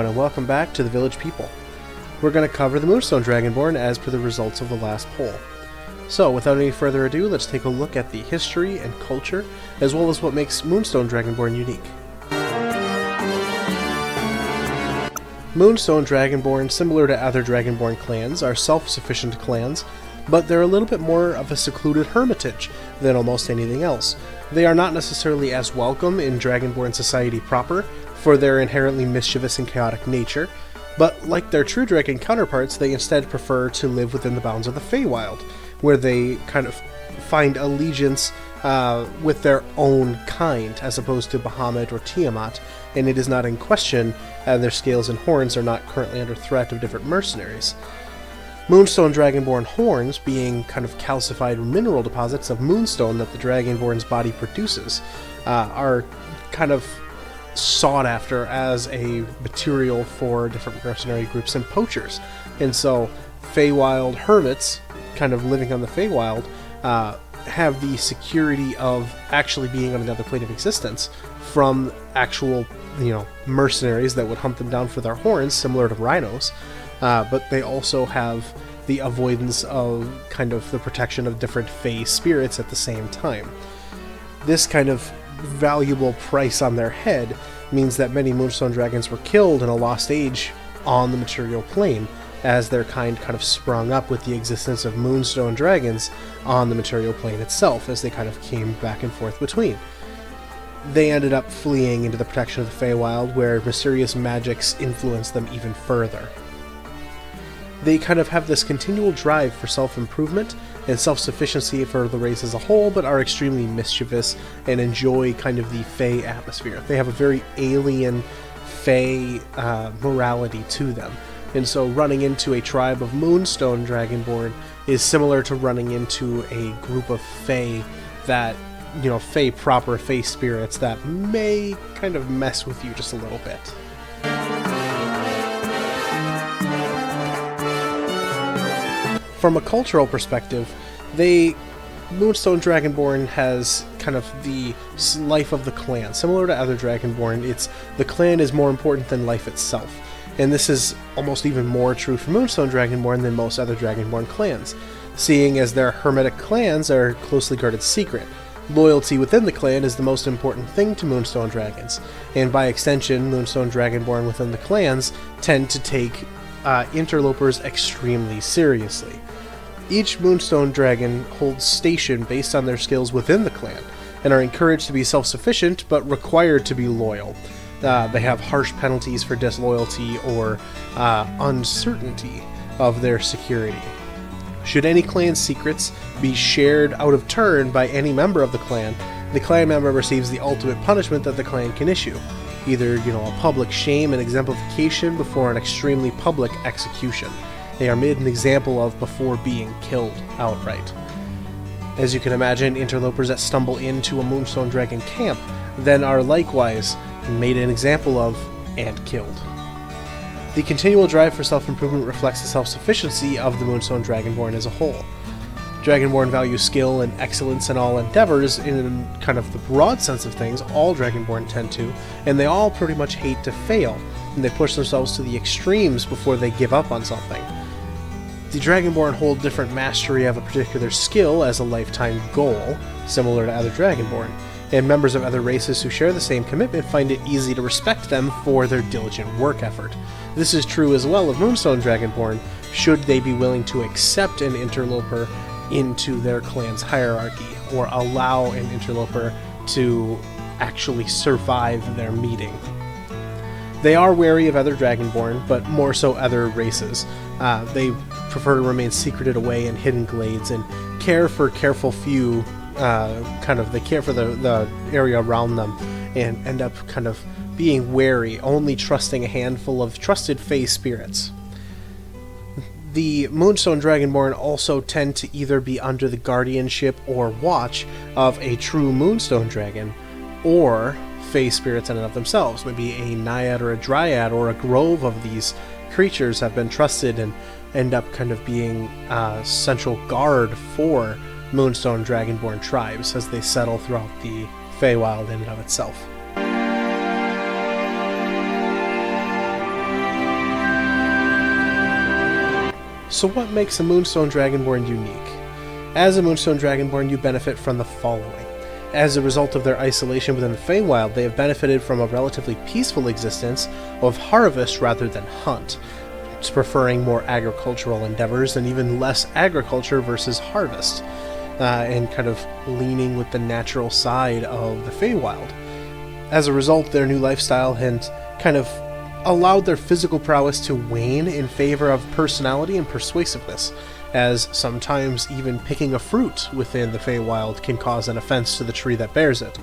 everyone, and welcome back to the Village People. We're going to cover the Moonstone Dragonborn as per the results of the last poll. So, without any further ado, let's take a look at the history and culture, as well as what makes Moonstone Dragonborn unique. Moonstone Dragonborn, similar to other Dragonborn clans, are self-sufficient clans, but they're a little bit more of a secluded hermitage than almost anything else. They are not necessarily as welcome in Dragonborn society proper, for their inherently mischievous and chaotic nature, but like their true dragon counterparts, they instead prefer to live within the bounds of the Feywild, where they kind of find allegiance with their own kind, as opposed to Bahamut or Tiamat, and it is not in question, their scales and horns are not currently under threat of different mercenaries. Moonstone Dragonborn horns, being kind of calcified mineral deposits of moonstone that the Dragonborn's body produces, are kind of sought after as a material for different mercenary groups and poachers. And so Feywild hermits, kind of living on the Feywild, have the security of actually being on another plane of existence from actual, mercenaries that would hunt them down for their horns, similar to rhinos. But they also have the avoidance of kind of the protection of different Fey spirits at the same time. This kind of valuable price on their head means that many Moonstone Dragons were killed in a lost age on the material plane, as their kind of sprung up with the existence of Moonstone Dragons on the material plane itself, as they kind of came back and forth between. They ended up fleeing into the protection of the Feywild, where mysterious magics influenced them even further. They kind of have this continual drive for self-improvement and self-sufficiency for the race as a whole, but are extremely mischievous and enjoy kind of the Fey atmosphere. They have a very alien Fey morality to them. And so running into a tribe of Moonstone Dragonborn is similar to running into a group of Fey that, Fey proper, Fey spirits that may kind of mess with you just a little bit. From a cultural perspective, Moonstone Dragonborn has kind of the life of the clan. Similar to other Dragonborn, the clan is more important than life itself. And this is almost even more true for Moonstone Dragonborn than most other Dragonborn clans, seeing as their hermetic clans are closely guarded secret. Loyalty within the clan is the most important thing to Moonstone Dragons, and by extension, Moonstone Dragonborn within the clans tend to take interlopers extremely seriously. Each Moonstone Dragon holds station based on their skills within the clan, and are encouraged to be self-sufficient, but required to be loyal. They have harsh penalties for disloyalty or uncertainty of their security. Should any clan secrets be shared out of turn by any member of the clan member receives the ultimate punishment that the clan can issue. Either, a public shame and exemplification before an extremely public execution. They are made an example of before being killed outright. As you can imagine, interlopers that stumble into a Moonstone Dragon camp then are likewise made an example of and killed. The continual drive for self-improvement reflects the self-sufficiency of the Moonstone Dragonborn as a whole. Dragonborn value skill and excellence in all endeavors in kind of the broad sense of things. All Dragonborn tend to, and they all pretty much hate to fail, and they push themselves to the extremes before they give up on something. The Dragonborn hold different mastery of a particular skill as a lifetime goal, similar to other Dragonborn, and members of other races who share the same commitment find it easy to respect them for their diligent work effort. This is true as well of Moonstone Dragonborn, should they be willing to accept an interloper into their clan's hierarchy, or allow an interloper to actually survive their meeting. They are wary of other Dragonborn, but more so other races. They prefer to remain secreted away in hidden glades and care for careful few, they care for the area around them, and end up kind of being wary, only trusting a handful of trusted Fey spirits. The Moonstone Dragonborn also tend to either be under the guardianship or watch of a true Moonstone Dragon, or Fey spirits in and of themselves. Maybe a Naiad or a Dryad or a grove of these creatures have been trusted and end up kind of being central guard for Moonstone Dragonborn tribes as they settle throughout the Feywild in and of itself. So what makes a Moonstone Dragonborn unique? As a Moonstone Dragonborn, you benefit from the following. As a result of their isolation within the Feywild, they have benefited from a relatively peaceful existence of harvest rather than hunt, preferring more agricultural endeavors and even less agriculture versus harvest, and kind of leaning with the natural side of the Feywild. As a result, their new lifestyle had kind of allowed their physical prowess to wane in favor of personality and persuasiveness, as sometimes even picking a fruit within the Feywild can cause an offense to the tree that bears it.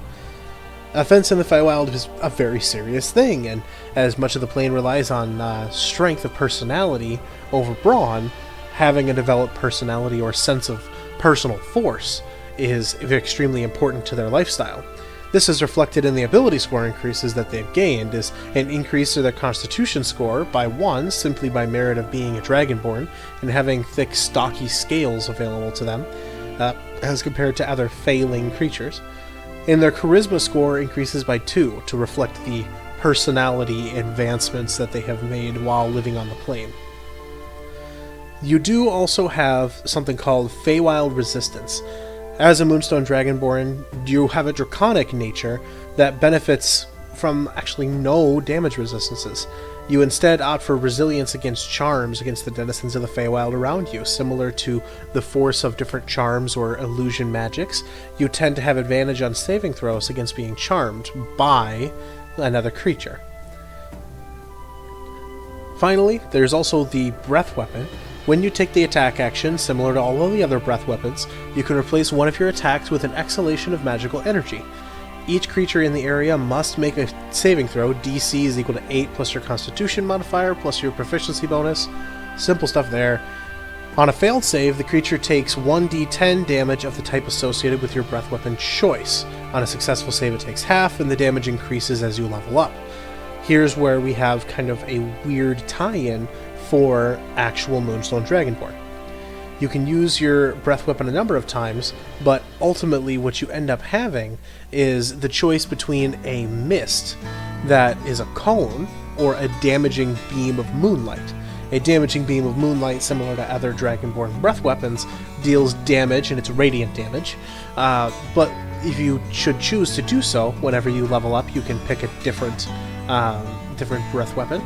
Offense in the Feywild is a very serious thing, and as much of the plane relies on strength of personality over brawn, having a developed personality or sense of personal force is extremely important to their lifestyle. This is reflected in the ability score increases that they've gained, as an increase to their constitution score by 1 simply by merit of being a Dragonborn and having thick, stocky scales available to them, as compared to other failing creatures. And their charisma score increases by 2 to reflect the personality advancements that they have made while living on the plane. You do also have something called Feywild Resistance. As a Moonstone Dragonborn, you have a draconic nature that benefits from actually no damage resistances. You instead opt for resilience against charms against the denizens of the Feywild around you. Similar to the force of different charms or illusion magics, you tend to have advantage on saving throws against being charmed by another creature. Finally, there's also the breath weapon. When you take the attack action, similar to all of the other breath weapons, you can replace one of your attacks with an exhalation of magical energy. Each creature in the area must make a saving throw. DC is equal to 8 plus your constitution modifier plus your proficiency bonus. Simple stuff there. On a failed save, the creature takes 1d10 damage of the type associated with your breath weapon choice. On a successful save, it takes half, and the damage increases as you level up. Here's where we have kind of a weird tie-in for actual Moonstone Dragonborn. You can use your breath weapon a number of times, but ultimately what you end up having is the choice between a mist that is a cone or a damaging beam of moonlight. A damaging beam of moonlight, similar to other Dragonborn breath weapons, deals damage, and it's radiant damage, but if you should choose to do so, whenever you level up, you can pick a different breath weapon.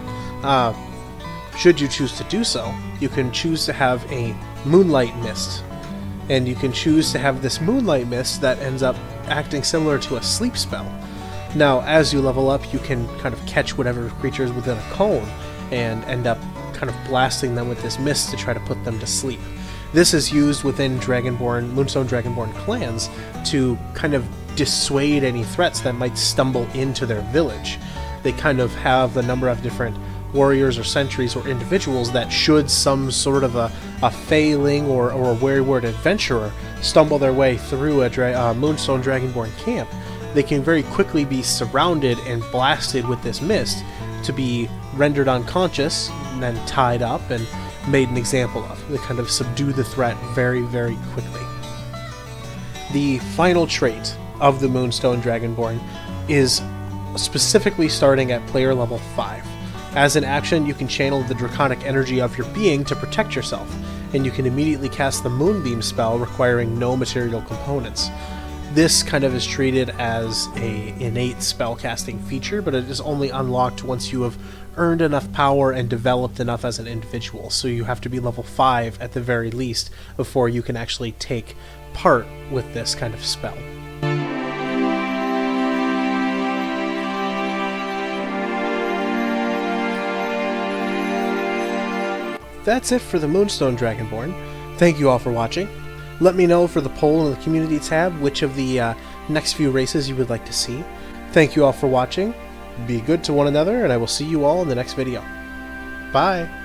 Should you choose to do so, you can choose to have a moonlight mist, and you can choose to have this moonlight mist that ends up acting similar to a sleep spell. Now, as you level up, you can kind of catch whatever creature is within a cone and end up kind of blasting them with this mist to try to put them to sleep. This is used within Moonstone Dragonborn clans to kind of dissuade any threats that might stumble into their village. They kind of have a number of different warriors or sentries or individuals that should some sort of a failing or a wayward adventurer stumble their way through a Moonstone Dragonborn camp, they can very quickly be surrounded and blasted with this mist to be rendered unconscious and then tied up and made an example of. They kind of subdue the threat very, very quickly. The final trait of the Moonstone Dragonborn is specifically starting at player level 5. As an action, you can channel the draconic energy of your being to protect yourself, and you can immediately cast the Moonbeam spell requiring no material components. This kind of is treated as an innate spellcasting feature, but it is only unlocked once you have earned enough power and developed enough as an individual, so you have to be level 5 at the very least before you can actually take part with this kind of spell. That's it for the Moonstone Dragonborn. Thank you all for watching. Let me know for the poll in the community tab which of the next few races you would like to see. Thank you all for watching. Be good to one another, and I will see you all in the next video. Bye!